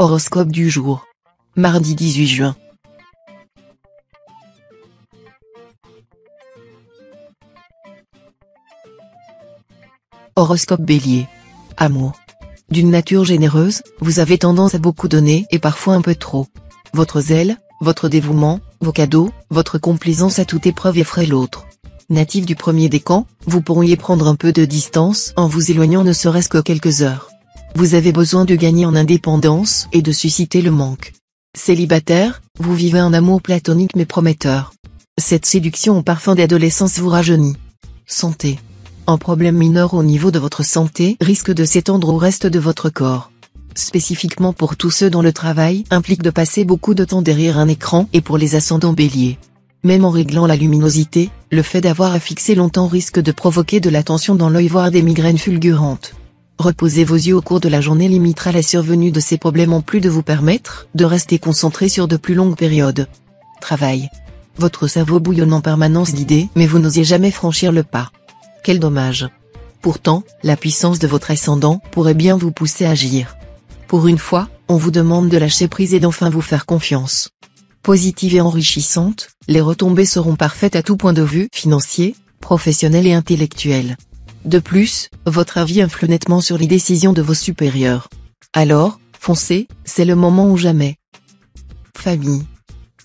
Horoscope du jour. Mardi 18 juin. Horoscope Bélier. Amour. D'une nature généreuse, vous avez tendance à beaucoup donner et parfois un peu trop. Votre zèle, votre dévouement, vos cadeaux, votre complaisance à toute épreuve effraie l'autre. Natif du premier décan, vous pourriez prendre un peu de distance en vous éloignant ne serait-ce que quelques heures. Vous avez besoin de gagner en indépendance et de susciter le manque. Célibataire, vous vivez un amour platonique mais prometteur. Cette séduction au parfum d'adolescence vous rajeunit. Santé. Un problème mineur au niveau de votre santé risque de s'étendre au reste de votre corps. Spécifiquement pour tous ceux dont le travail implique de passer beaucoup de temps derrière un écran et pour les ascendants béliers. Même en réglant la luminosité, le fait d'avoir à fixer longtemps risque de provoquer de la tension dans l'œil voire des migraines fulgurantes. Reposer vos yeux au cours de la journée limitera la survenue de ces problèmes en plus de vous permettre de rester concentré sur de plus longues périodes. Travail. Votre cerveau bouillonne en permanence d'idées mais vous n'osez jamais franchir le pas. Quel dommage. Pourtant, la puissance de votre ascendant pourrait bien vous pousser à agir. Pour une fois, on vous demande de lâcher prise et d'enfin vous faire confiance. Positive et enrichissante, les retombées seront parfaites à tout point de vue financier, professionnel et intellectuel. De plus, votre avis influe nettement sur les décisions de vos supérieurs. Alors, foncez, c'est le moment ou jamais. Famille.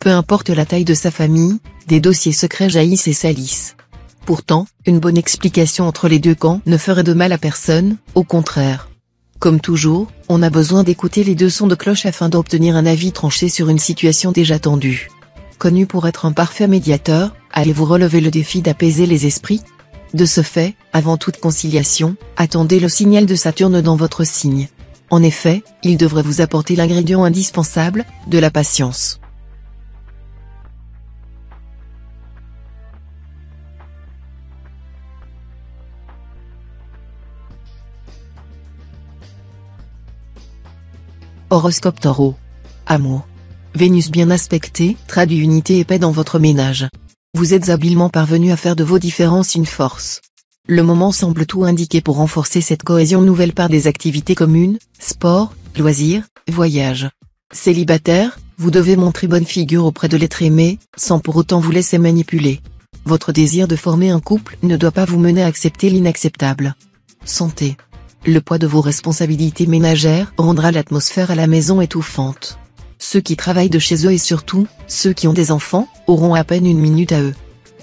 Peu importe la taille de sa famille, des dossiers secrets jaillissent et salissent. Pourtant, une bonne explication entre les deux camps ne ferait de mal à personne, au contraire. Comme toujours, on a besoin d'écouter les deux sons de cloche afin d'obtenir un avis tranché sur une situation déjà tendue. Connu pour être un parfait médiateur, allez-vous relever le défi d'apaiser les esprits ? De ce fait, avant toute conciliation, attendez le signal de Saturne dans votre signe. En effet, il devrait vous apporter l'ingrédient indispensable, de la patience. Horoscope Taureau. Amour. Vénus bien aspectée traduit unité et paix dans votre ménage. Vous êtes habilement parvenu à faire de vos différences une force. Le moment semble tout indiquer pour renforcer cette cohésion nouvelle par des activités communes, sport, loisirs, voyages. Célibataire, vous devez montrer bonne figure auprès de l'être aimé, sans pour autant vous laisser manipuler. Votre désir de former un couple ne doit pas vous mener à accepter l'inacceptable. Santé. Le poids de vos responsabilités ménagères rendra l'atmosphère à la maison étouffante. Ceux qui travaillent de chez eux et surtout, ceux qui ont des enfants, auront à peine une minute à eux.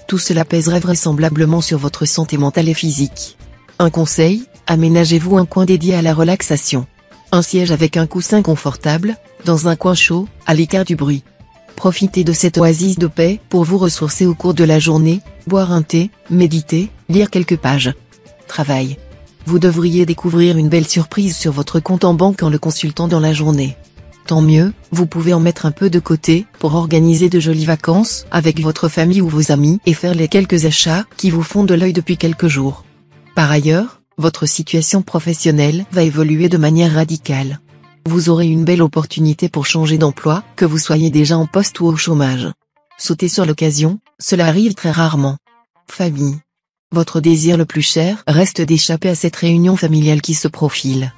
Tout cela pèserait vraisemblablement sur votre santé mentale et physique. Un conseil, aménagez-vous un coin dédié à la relaxation. Un siège avec un coussin confortable, dans un coin chaud, à l'écart du bruit. Profitez de cette oasis de paix pour vous ressourcer au cours de la journée, boire un thé, méditer, lire quelques pages. Travail. Vous devriez découvrir une belle surprise sur votre compte en banque en le consultant dans la journée. Tant mieux, vous pouvez en mettre un peu de côté pour organiser de jolies vacances avec votre famille ou vos amis et faire les quelques achats qui vous font de l'œil depuis quelques jours. Par ailleurs, votre situation professionnelle va évoluer de manière radicale. Vous aurez une belle opportunité pour changer d'emploi, que vous soyez déjà en poste ou au chômage. Sautez sur l'occasion, cela arrive très rarement. Famille. Votre désir le plus cher reste d'échapper à cette réunion familiale qui se profile.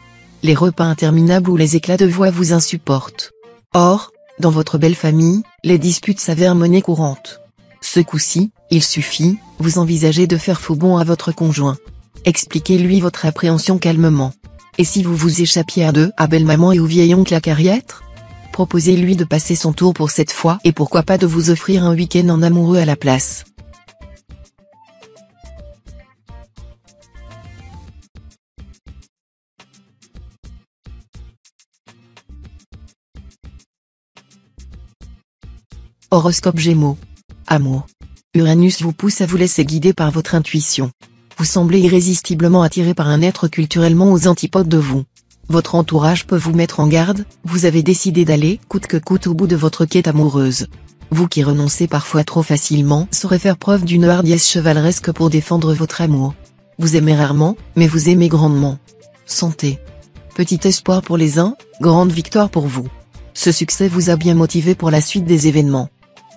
Les repas interminables ou les éclats de voix vous insupportent. Or, dans votre belle famille, les disputes s'avèrent monnaie courante. Ce coup-ci, il suffit, vous envisagez de faire faux bond à votre conjoint. Expliquez-lui votre appréhension calmement. Et si vous vous échappiez à deux, à belle-maman et au vieil oncle à carrière ? Proposez-lui de passer son tour pour cette fois et pourquoi pas de vous offrir un week-end en amoureux à la place. Horoscope Gémeaux. Amour. Uranus vous pousse à vous laisser guider par votre intuition. Vous semblez irrésistiblement attiré par un être culturellement aux antipodes de vous. Votre entourage peut vous mettre en garde, vous avez décidé d'aller coûte que coûte au bout de votre quête amoureuse. Vous qui renoncez parfois trop facilement saurez faire preuve d'une hardiesse chevaleresque pour défendre votre amour. Vous aimez rarement, mais vous aimez grandement. Santé. Petit espoir pour les uns, grande victoire pour vous. Ce succès vous a bien motivé pour la suite des événements.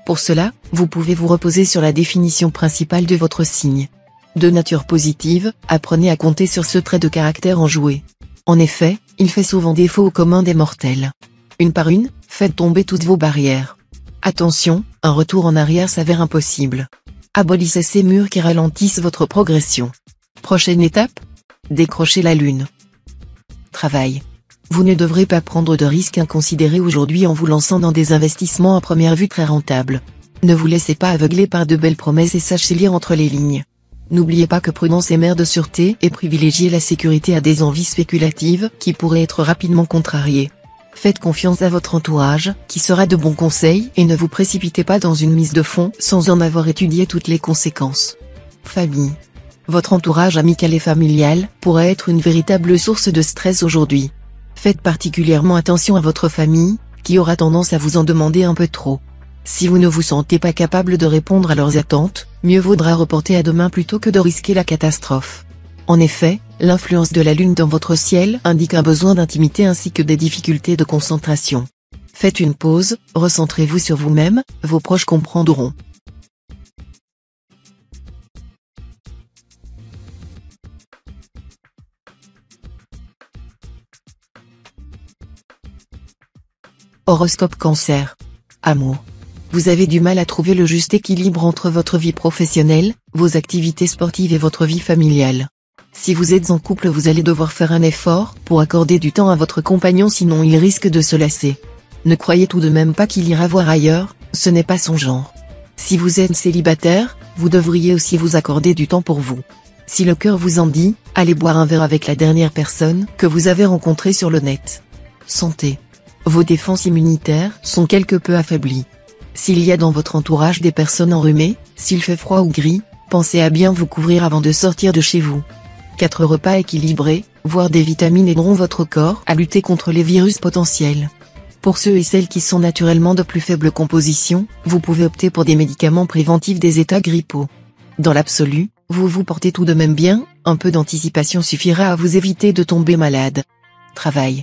Pour cela, vous pouvez vous reposer sur la définition principale de votre signe. De nature positive, apprenez à compter sur ce trait de caractère enjoué. En effet, il fait souvent défaut au commun des mortels. Une par une, faites tomber toutes vos barrières. Attention, un retour en arrière s'avère impossible. Abolissez ces murs qui ralentissent votre progression. Prochaine étape? Décrocher la lune. Travail. Vous ne devrez pas prendre de risques inconsidérés aujourd'hui en vous lançant dans des investissements à première vue très rentables. Ne vous laissez pas aveugler par de belles promesses et sachez lire entre les lignes. N'oubliez pas que prudence est mère de sûreté et privilégier la sécurité à des envies spéculatives qui pourraient être rapidement contrariées. Faites confiance à votre entourage, qui sera de bons conseils, et ne vous précipitez pas dans une mise de fonds sans en avoir étudié toutes les conséquences. Famille. Votre entourage amical et familial pourrait être une véritable source de stress aujourd'hui. Faites particulièrement attention à votre famille, qui aura tendance à vous en demander un peu trop. Si vous ne vous sentez pas capable de répondre à leurs attentes, mieux vaudra reporter à demain plutôt que de risquer la catastrophe. En effet, l'influence de la lune dans votre ciel indique un besoin d'intimité ainsi que des difficultés de concentration. Faites une pause, recentrez-vous sur vous-même, vos proches comprendront. Horoscope Cancer. Amour. Vous avez du mal à trouver le juste équilibre entre votre vie professionnelle, vos activités sportives et votre vie familiale. Si vous êtes en couple, vous allez devoir faire un effort pour accorder du temps à votre compagnon, sinon il risque de se lasser. Ne croyez tout de même pas qu'il ira voir ailleurs, ce n'est pas son genre. Si vous êtes célibataire, vous devriez aussi vous accorder du temps pour vous. Si le cœur vous en dit, allez boire un verre avec la dernière personne que vous avez rencontrée sur le net. Santé. Vos défenses immunitaires sont quelque peu affaiblies. S'il y a dans votre entourage des personnes enrhumées, s'il fait froid ou gris, pensez à bien vous couvrir avant de sortir de chez vous. 4 repas équilibrés, voire des vitamines aideront votre corps à lutter contre les virus potentiels. Pour ceux et celles qui sont naturellement de plus faible composition, vous pouvez opter pour des médicaments préventifs des états grippaux. Dans l'absolu, vous vous portez tout de même bien, un peu d'anticipation suffira à vous éviter de tomber malade. Travail.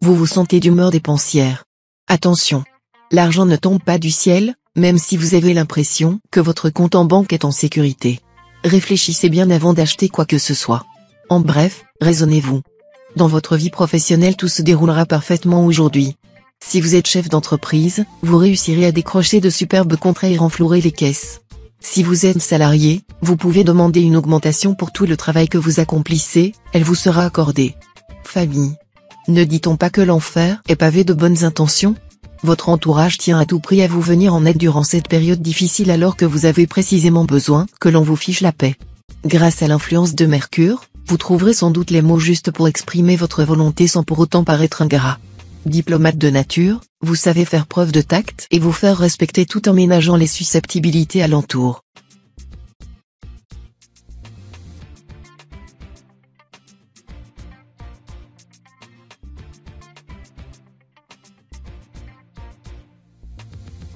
Vous vous sentez d'humeur dépensière. Attention. L'argent ne tombe pas du ciel, même si vous avez l'impression que votre compte en banque est en sécurité. Réfléchissez bien avant d'acheter quoi que ce soit. En bref, raisonnez-vous. Dans votre vie professionnelle, tout se déroulera parfaitement aujourd'hui. Si vous êtes chef d'entreprise, vous réussirez à décrocher de superbes contrats et renflouer les caisses. Si vous êtes salarié, vous pouvez demander une augmentation pour tout le travail que vous accomplissez, elle vous sera accordée. Famille. Ne dit-on pas que l'enfer est pavé de bonnes intentions? Votre entourage tient à tout prix à vous venir en aide durant cette période difficile alors que vous avez précisément besoin que l'on vous fiche la paix. Grâce à l'influence de Mercure, vous trouverez sans doute les mots justes pour exprimer votre volonté sans pour autant paraître ingrat. Diplomate de nature, vous savez faire preuve de tact et vous faire respecter tout en ménageant les susceptibilités alentour.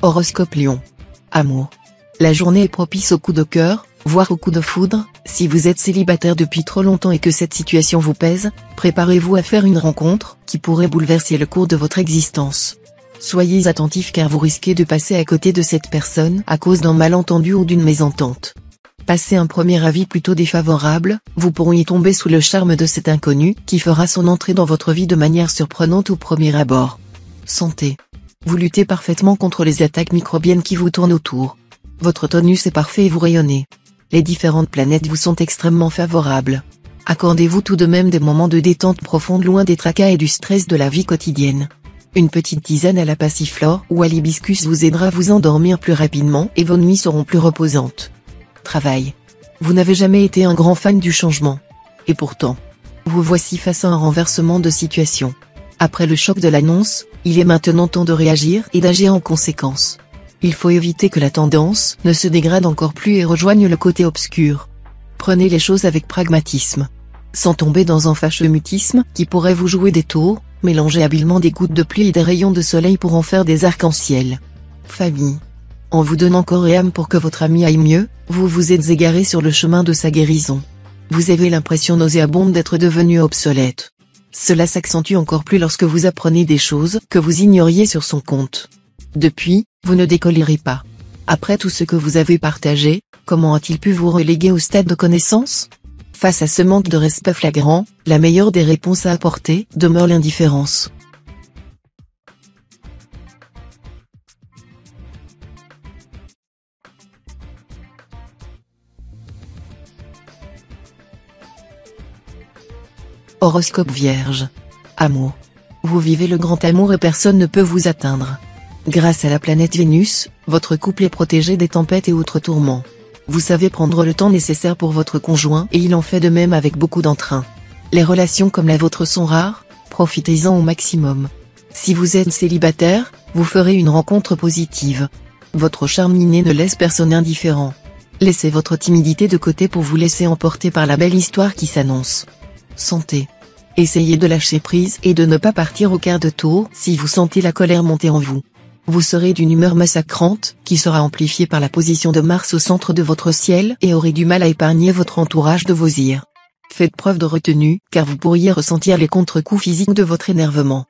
Horoscope Lion. Amour. La journée est propice au coup de cœur, voire au coup de foudre. Si vous êtes célibataire depuis trop longtemps et que cette situation vous pèse, préparez-vous à faire une rencontre qui pourrait bouleverser le cours de votre existence. Soyez attentif car vous risquez de passer à côté de cette personne à cause d'un malentendu ou d'une mésentente. Passez un premier avis plutôt défavorable, vous pourriez tomber sous le charme de cet inconnu qui fera son entrée dans votre vie de manière surprenante au premier abord. Santé. Vous luttez parfaitement contre les attaques microbiennes qui vous tournent autour. Votre tonus est parfait et vous rayonnez. Les différentes planètes vous sont extrêmement favorables. Accordez-vous tout de même des moments de détente profonde loin des tracas et du stress de la vie quotidienne. Une petite tisane à la passiflore ou à l'hibiscus vous aidera à vous endormir plus rapidement et vos nuits seront plus reposantes. Travail. Vous n'avez jamais été un grand fan du changement. Et pourtant, vous voici face à un renversement de situation. Après le choc de l'annonce, il est maintenant temps de réagir et d'agir en conséquence. Il faut éviter que la tendance ne se dégrade encore plus et rejoigne le côté obscur. Prenez les choses avec pragmatisme. Sans tomber dans un fâcheux mutisme qui pourrait vous jouer des tours, mélangez habilement des gouttes de pluie et des rayons de soleil pour en faire des arcs-en-ciel. Famille. En vous donnant corps et âme pour que votre ami aille mieux, vous vous êtes égaré sur le chemin de sa guérison. Vous avez l'impression nauséabonde d'être devenu obsolète. Cela s'accentue encore plus lorsque vous apprenez des choses que vous ignoriez sur son compte. Depuis, vous ne décollerez pas. Après tout ce que vous avez partagé, comment a-t-il pu vous reléguer au stade de connaissance? Face à ce manque de respect flagrant, la meilleure des réponses à apporter demeure l'indifférence. Horoscope Vierge. Amour. Vous vivez le grand amour et personne ne peut vous atteindre. Grâce à la planète Vénus, votre couple est protégé des tempêtes et autres tourments. Vous savez prendre le temps nécessaire pour votre conjoint et il en fait de même avec beaucoup d'entrain. Les relations comme la vôtre sont rares, profitez-en au maximum. Si vous êtes célibataire, vous ferez une rencontre positive. Votre charme inné ne laisse personne indifférent. Laissez votre timidité de côté pour vous laisser emporter par la belle histoire qui s'annonce. Santé. Essayez de lâcher prise et de ne pas partir au quart de tour si vous sentez la colère monter en vous. Vous serez d'une humeur massacrante, qui sera amplifiée par la position de Mars au centre de votre ciel et aurez du mal à épargner votre entourage de vos ires. Faites preuve de retenue, car vous pourriez ressentir les contre-coups physiques de votre énervement.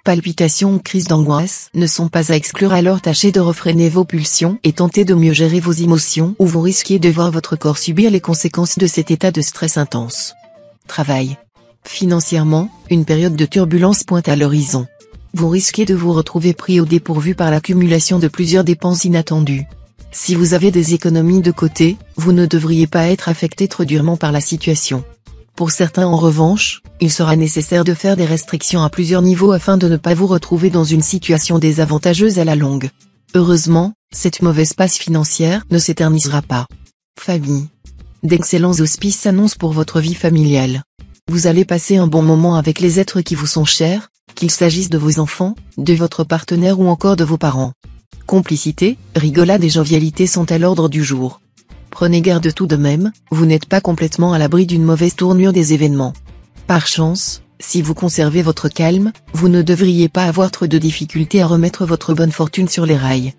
Palpitations ou crises d'angoisse ne sont pas à exclure, alors tâchez de refréner vos pulsions et tentez de mieux gérer vos émotions ou vous risquez de voir votre corps subir les conséquences de cet état de stress intense. Travail. Financièrement, une période de turbulence pointe à l'horizon. Vous risquez de vous retrouver pris au dépourvu par l'accumulation de plusieurs dépenses inattendues. Si vous avez des économies de côté, vous ne devriez pas être affecté trop durement par la situation. Pour certains en revanche, il sera nécessaire de faire des restrictions à plusieurs niveaux afin de ne pas vous retrouver dans une situation désavantageuse à la longue. Heureusement, cette mauvaise passe financière ne s'éternisera pas. Famille. D'excellents auspices s'annoncent pour votre vie familiale. Vous allez passer un bon moment avec les êtres qui vous sont chers, qu'il s'agisse de vos enfants, de votre partenaire ou encore de vos parents. Complicité, rigolade et jovialité sont à l'ordre du jour. Prenez garde tout de même, vous n'êtes pas complètement à l'abri d'une mauvaise tournure des événements. Par chance, si vous conservez votre calme, vous ne devriez pas avoir trop de difficultés à remettre votre bonne fortune sur les rails.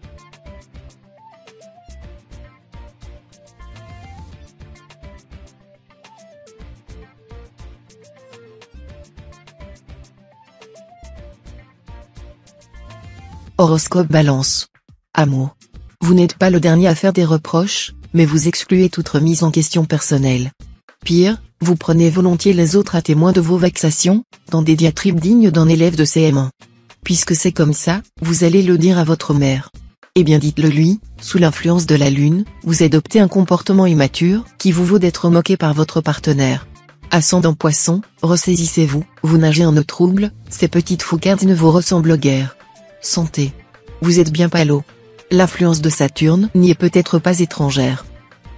Horoscope Balance. Amour. Vous n'êtes pas le dernier à faire des reproches, mais vous excluez toute remise en question personnelle. Pire, vous prenez volontiers les autres à témoin de vos vexations, dans des diatribes dignes d'un élève de CM1. Puisque c'est comme ça, vous allez le dire à votre mère. Eh bien dites-le lui, sous l'influence de la lune, vous adoptez un comportement immature, qui vous vaut d'être moqué par votre partenaire. Ascendant Poisson, ressaisissez-vous, vous nagez en eau trouble, ces petites foucardes ne vous ressemblent guère. Santé. Vous êtes bien palo. L'influence de Saturne n'y est peut-être pas étrangère.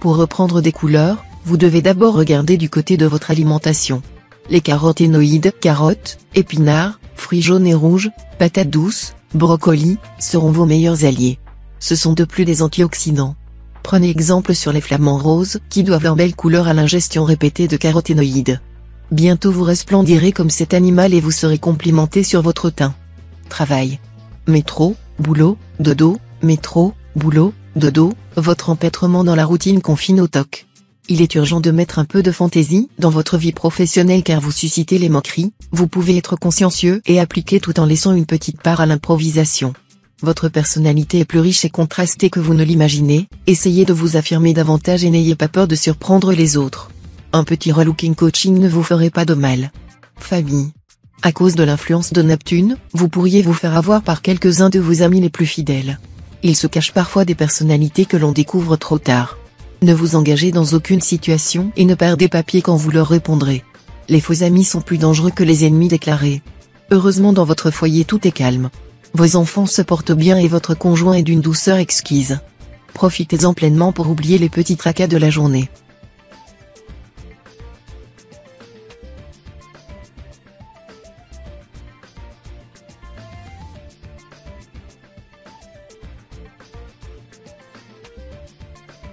Pour reprendre des couleurs, vous devez d'abord regarder du côté de votre alimentation. Les caroténoïdes, carottes, épinards, fruits jaunes et rouges, patates douces, brocolis, seront vos meilleurs alliés. Ce sont de plus des antioxydants. Prenez exemple sur les flamants roses, qui doivent leur belle couleur à l'ingestion répétée de caroténoïdes. Bientôt vous resplendirez comme cet animal et vous serez complimenté sur votre teint. Travail. Métro, boulot, dodo, métro, boulot, dodo, votre empêtrement dans la routine confine au toc. Il est urgent de mettre un peu de fantaisie dans votre vie professionnelle car vous suscitez les moqueries, vous pouvez être consciencieux et appliquer tout en laissant une petite part à l'improvisation. Votre personnalité est plus riche et contrastée que vous ne l'imaginez, essayez de vous affirmer davantage et n'ayez pas peur de surprendre les autres. Un petit relooking coaching ne vous ferait pas de mal. Famille. À cause de l'influence de Neptune, vous pourriez vous faire avoir par quelques-uns de vos amis les plus fidèles. Il se cache parfois des personnalités que l'on découvre trop tard. Ne vous engagez dans aucune situation et ne perdez pas pied quand vous leur répondrez. Les faux amis sont plus dangereux que les ennemis déclarés. Heureusement dans votre foyer tout est calme. Vos enfants se portent bien et votre conjoint est d'une douceur exquise. Profitez-en pleinement pour oublier les petits tracas de la journée.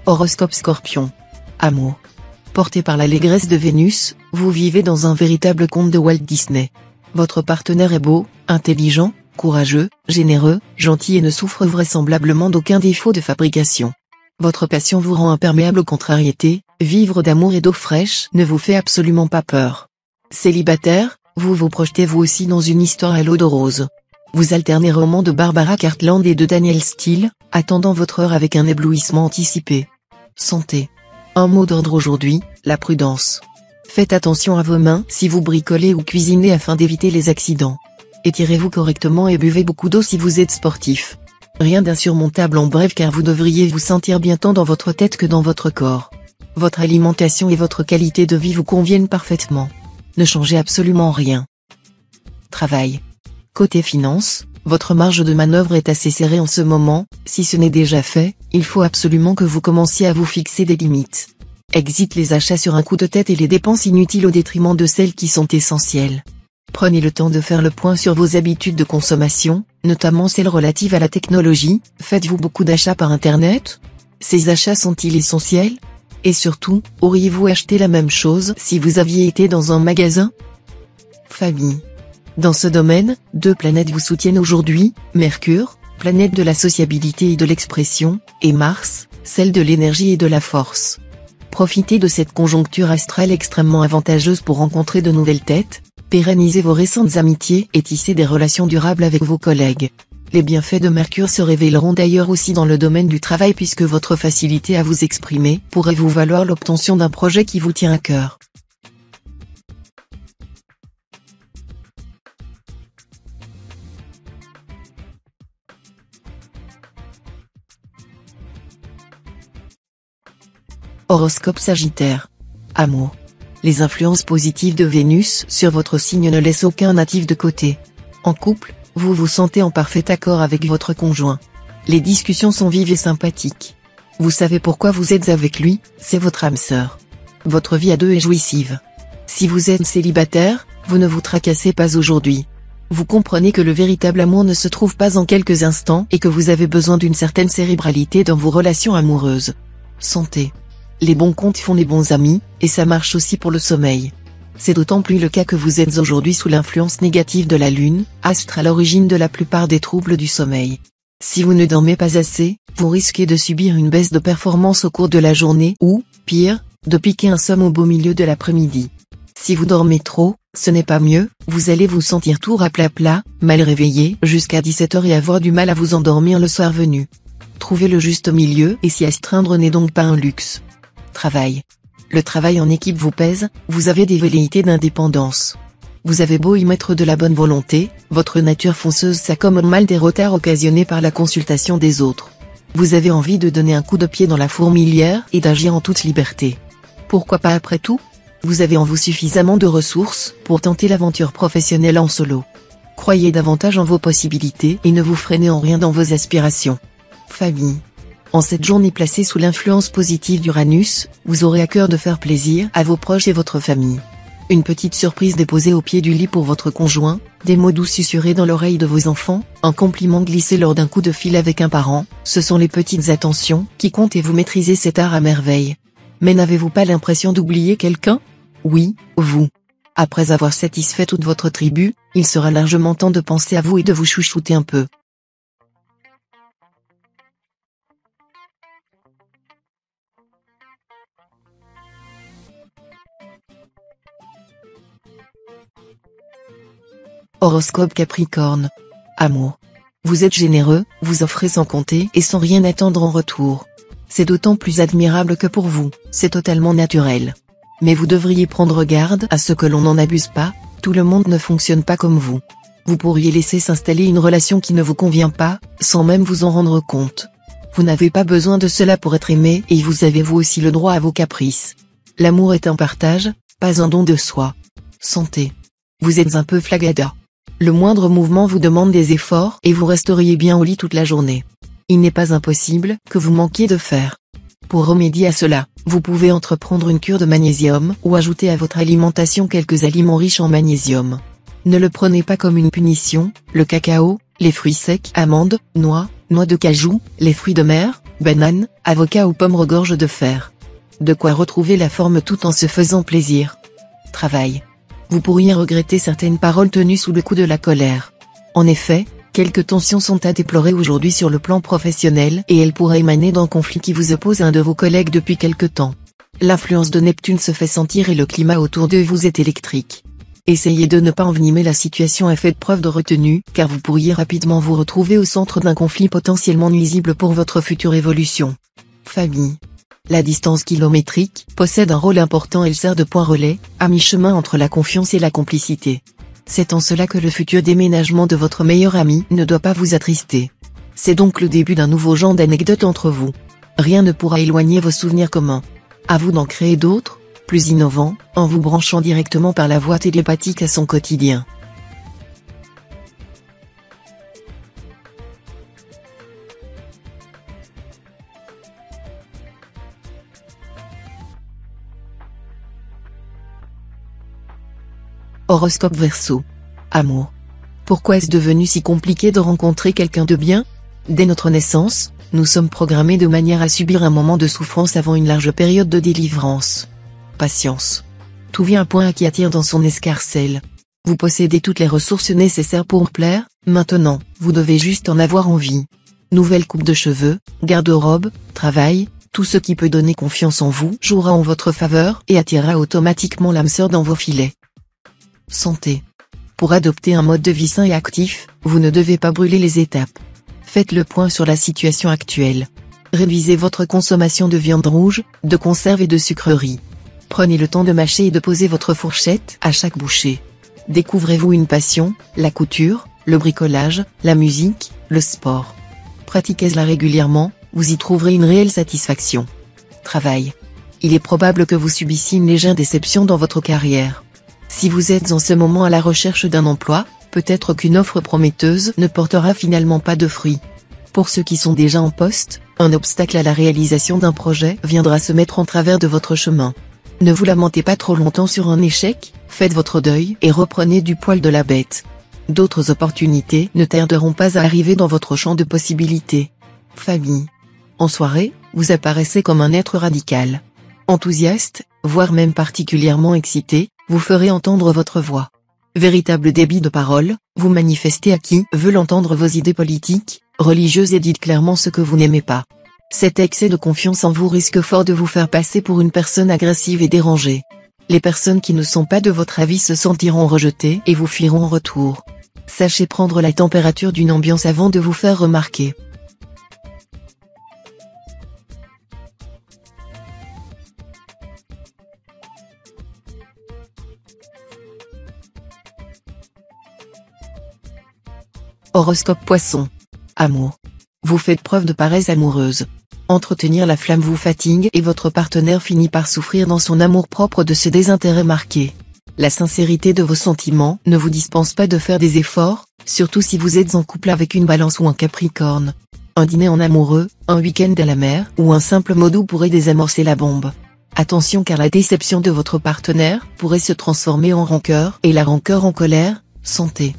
Horoscope Scorpion. Amour. Porté par l'allégresse de Vénus, vous vivez dans un véritable conte de Walt Disney. Votre partenaire est beau, intelligent, courageux, généreux, gentil et ne souffre vraisemblablement d'aucun défaut de fabrication. Votre passion vous rend imperméable aux contrariétés, vivre d'amour et d'eau fraîche ne vous fait absolument pas peur. Célibataire, vous vous projetez vous aussi dans une histoire à l'eau de rose. Vous alternez romans de Barbara Cartland et de Danielle Steele, attendant votre heure avec un éblouissement anticipé. Santé. Un mot d'ordre aujourd'hui, la prudence. Faites attention à vos mains si vous bricolez ou cuisinez afin d'éviter les accidents. Étirez-vous correctement et buvez beaucoup d'eau si vous êtes sportif. Rien d'insurmontable en bref car vous devriez vous sentir bien tant dans votre tête que dans votre corps. Votre alimentation et votre qualité de vie vous conviennent parfaitement. Ne changez absolument rien. Travail. Côté finance, votre marge de manœuvre est assez serrée en ce moment, si ce n'est déjà fait, il faut absolument que vous commenciez à vous fixer des limites. Exit les achats sur un coup de tête et les dépenses inutiles au détriment de celles qui sont essentielles. Prenez le temps de faire le point sur vos habitudes de consommation, notamment celles relatives à la technologie. Faites-vous beaucoup d'achats par Internet? Ces achats sont-ils essentiels? Et surtout, auriez-vous acheté la même chose si vous aviez été dans un magasin? Famille. Dans ce domaine, deux planètes vous soutiennent aujourd'hui, Mercure, planète de la sociabilité et de l'expression, et Mars, celle de l'énergie et de la force. Profitez de cette conjoncture astrale extrêmement avantageuse pour rencontrer de nouvelles têtes, pérenniser vos récentes amitiés et tisser des relations durables avec vos collègues. Les bienfaits de Mercure se révéleront d'ailleurs aussi dans le domaine du travail puisque votre facilité à vous exprimer pourrait vous valoir l'obtention d'un projet qui vous tient à cœur. Horoscope Sagittaire. Amour. Les influences positives de Vénus sur votre signe ne laissent aucun natif de côté. En couple, vous vous sentez en parfait accord avec votre conjoint. Les discussions sont vives et sympathiques. Vous savez pourquoi vous êtes avec lui, c'est votre âme sœur. Votre vie à deux est jouissive. Si vous êtes célibataire, vous ne vous tracassez pas aujourd'hui. Vous comprenez que le véritable amour ne se trouve pas en quelques instants et que vous avez besoin d'une certaine cérébralité dans vos relations amoureuses. Santé. Les bons comptes font les bons amis, et ça marche aussi pour le sommeil. C'est d'autant plus le cas que vous êtes aujourd'hui sous l'influence négative de la Lune, astre à l'origine de la plupart des troubles du sommeil. Si vous ne dormez pas assez, vous risquez de subir une baisse de performance au cours de la journée ou, pire, de piquer un somme au beau milieu de l'après-midi. Si vous dormez trop, ce n'est pas mieux, vous allez vous sentir tout raplapla, mal réveillé jusqu'à 17h et avoir du mal à vous endormir le soir venu. Trouvez le juste milieu et s'y astreindre n'est donc pas un luxe. Travail. Le travail en équipe vous pèse, vous avez des velléités d'indépendance. Vous avez beau y mettre de la bonne volonté, votre nature fonceuse s'accommode mal des retards occasionnés par la consultation des autres. Vous avez envie de donner un coup de pied dans la fourmilière et d'agir en toute liberté. Pourquoi pas après tout? Vous avez en vous suffisamment de ressources pour tenter l'aventure professionnelle en solo. Croyez davantage en vos possibilités et ne vous freinez en rien dans vos aspirations. Famille. En cette journée placée sous l'influence positive d'Uranus, vous aurez à cœur de faire plaisir à vos proches et votre famille. Une petite surprise déposée au pied du lit pour votre conjoint, des mots doux susurrés dans l'oreille de vos enfants, un compliment glissé lors d'un coup de fil avec un parent, ce sont les petites attentions qui comptent et vous maîtrisez cet art à merveille. Mais n'avez-vous pas l'impression d'oublier quelqu'un? Oui, vous. Après avoir satisfait toute votre tribu, il sera largement temps de penser à vous et de vous chouchouter un peu. Horoscope Capricorne. Amour. Vous êtes généreux, vous offrez sans compter et sans rien attendre en retour. C'est d'autant plus admirable que pour vous, c'est totalement naturel. Mais vous devriez prendre garde à ce que l'on n'en abuse pas, tout le monde ne fonctionne pas comme vous. Vous pourriez laisser s'installer une relation qui ne vous convient pas, sans même vous en rendre compte. Vous n'avez pas besoin de cela pour être aimé et vous avez vous aussi le droit à vos caprices. L'amour est un partage, pas un don de soi. Santé. Vous êtes un peu flagada. Le moindre mouvement vous demande des efforts et vous resteriez bien au lit toute la journée. Il n'est pas impossible que vous manquiez de fer. Pour remédier à cela, vous pouvez entreprendre une cure de magnésium ou ajouter à votre alimentation quelques aliments riches en magnésium. Ne le prenez pas comme une punition, le cacao, les fruits secs, amandes, noix de cajou, les fruits de mer, bananes, avocats ou pommes regorgent de fer. De quoi retrouver la forme tout en se faisant plaisir. Travail. Vous pourriez regretter certaines paroles tenues sous le coup de la colère. En effet, quelques tensions sont à déplorer aujourd'hui sur le plan professionnel et elles pourraient émaner d'un conflit qui vous oppose à un de vos collègues depuis quelque temps. L'influence de Neptune se fait sentir et le climat autour de vous est électrique. Essayez de ne pas envenimer la situation et faites preuve de retenue, car vous pourriez rapidement vous retrouver au centre d'un conflit potentiellement nuisible pour votre future évolution. Famille. La distance kilométrique possède un rôle important, elle sert de point relais, à mi-chemin entre la confiance et la complicité. C'est en cela que le futur déménagement de votre meilleur ami ne doit pas vous attrister. C'est donc le début d'un nouveau genre d'anecdote entre vous. Rien ne pourra éloigner vos souvenirs communs. À vous d'en créer d'autres. plus innovant, en vous branchant directement par la voie télépathique à son quotidien. Horoscope Verseau. Amour. Pourquoi est-ce devenu si compliqué de rencontrer quelqu'un de bien? Dès notre naissance, nous sommes programmés de manière à subir un moment de souffrance avant une large période de délivrance. Patience. Tout vient à point qui attire dans son escarcelle. Vous possédez toutes les ressources nécessaires pour plaire, maintenant, vous devez juste en avoir envie. Nouvelle coupe de cheveux, garde-robe, travail, tout ce qui peut donner confiance en vous jouera en votre faveur et attirera automatiquement l'âme sœur dans vos filets. Santé. Pour adopter un mode de vie sain et actif, vous ne devez pas brûler les étapes. Faites le point sur la situation actuelle. Réduisez votre consommation de viande rouge, de conserve et de sucreries. Prenez le temps de mâcher et de poser votre fourchette à chaque bouchée. Découvrez-vous une passion, la couture, le bricolage, la musique, le sport. Pratiquez-la régulièrement, vous y trouverez une réelle satisfaction. Travail. Il est probable que vous subissiez une légère déception dans votre carrière. Si vous êtes en ce moment à la recherche d'un emploi, peut-être qu'une offre prometteuse ne portera finalement pas de fruits. Pour ceux qui sont déjà en poste, un obstacle à la réalisation d'un projet viendra se mettre en travers de votre chemin. Ne vous lamentez pas trop longtemps sur un échec, faites votre deuil et reprenez du poil de la bête. D'autres opportunités ne tarderont pas à arriver dans votre champ de possibilités. Famille. En soirée, vous apparaissez comme un être radical. Enthousiaste, voire même particulièrement excité, vous ferez entendre votre voix. Véritable débit de parole, vous manifestez à qui veut l'entendre vos idées politiques, religieuses et dites clairement ce que vous n'aimez pas. Cet excès de confiance en vous risque fort de vous faire passer pour une personne agressive et dérangée. Les personnes qui ne sont pas de votre avis se sentiront rejetées et vous fuiront en retour. Sachez prendre la température d'une ambiance avant de vous faire remarquer. Horoscope Poisson. Amour. Vous faites preuve de paresse amoureuse. Entretenir la flamme vous fatigue et votre partenaire finit par souffrir dans son amour-propre de ce désintérêt marqué. La sincérité de vos sentiments ne vous dispense pas de faire des efforts, surtout si vous êtes en couple avec une Balance ou un Capricorne. Un dîner en amoureux, un week-end à la mer ou un simple mot doux pourrait désamorcer la bombe. Attention car la déception de votre partenaire pourrait se transformer en rancœur et la rancœur en colère. Santé.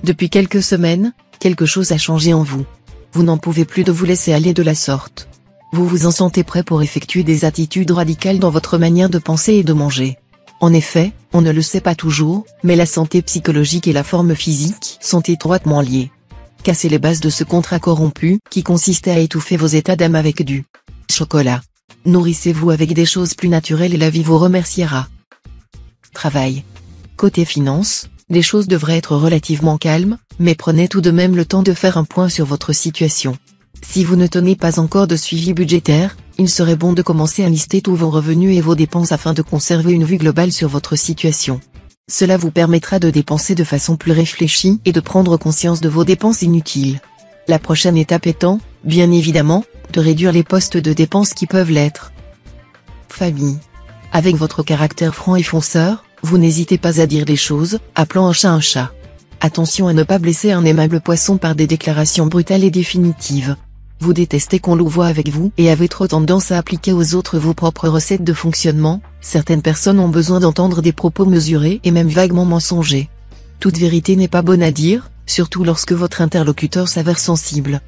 Depuis quelques semaines, quelque chose a changé en vous. Vous n'en pouvez plus de vous laisser aller de la sorte. Vous vous en sentez prêt pour effectuer des attitudes radicales dans votre manière de penser et de manger. En effet, on ne le sait pas toujours, mais la santé psychologique et la forme physique sont étroitement liées. Cassez les bases de ce contrat corrompu qui consistait à étouffer vos états d'âme avec du chocolat. Nourrissez-vous avec des choses plus naturelles et la vie vous remerciera. Travail. Côté finance, les choses devraient être relativement calmes, mais prenez tout de même le temps de faire un point sur votre situation. Si vous ne tenez pas encore de suivi budgétaire, il serait bon de commencer à lister tous vos revenus et vos dépenses afin de conserver une vue globale sur votre situation. Cela vous permettra de dépenser de façon plus réfléchie et de prendre conscience de vos dépenses inutiles. La prochaine étape étant, bien évidemment, de réduire les postes de dépenses qui peuvent l'être. Famille. Avec votre caractère franc et fonceur, vous n'hésitez pas à dire les choses, appelant un chat un chat. Attention à ne pas blesser un aimable poisson par des déclarations brutales et définitives. Vous détestez qu'on louvoie avec vous et avez trop tendance à appliquer aux autres vos propres recettes de fonctionnement. Certaines personnes ont besoin d'entendre des propos mesurés et même vaguement mensongers. Toute vérité n'est pas bonne à dire, surtout lorsque votre interlocuteur s'avère sensible.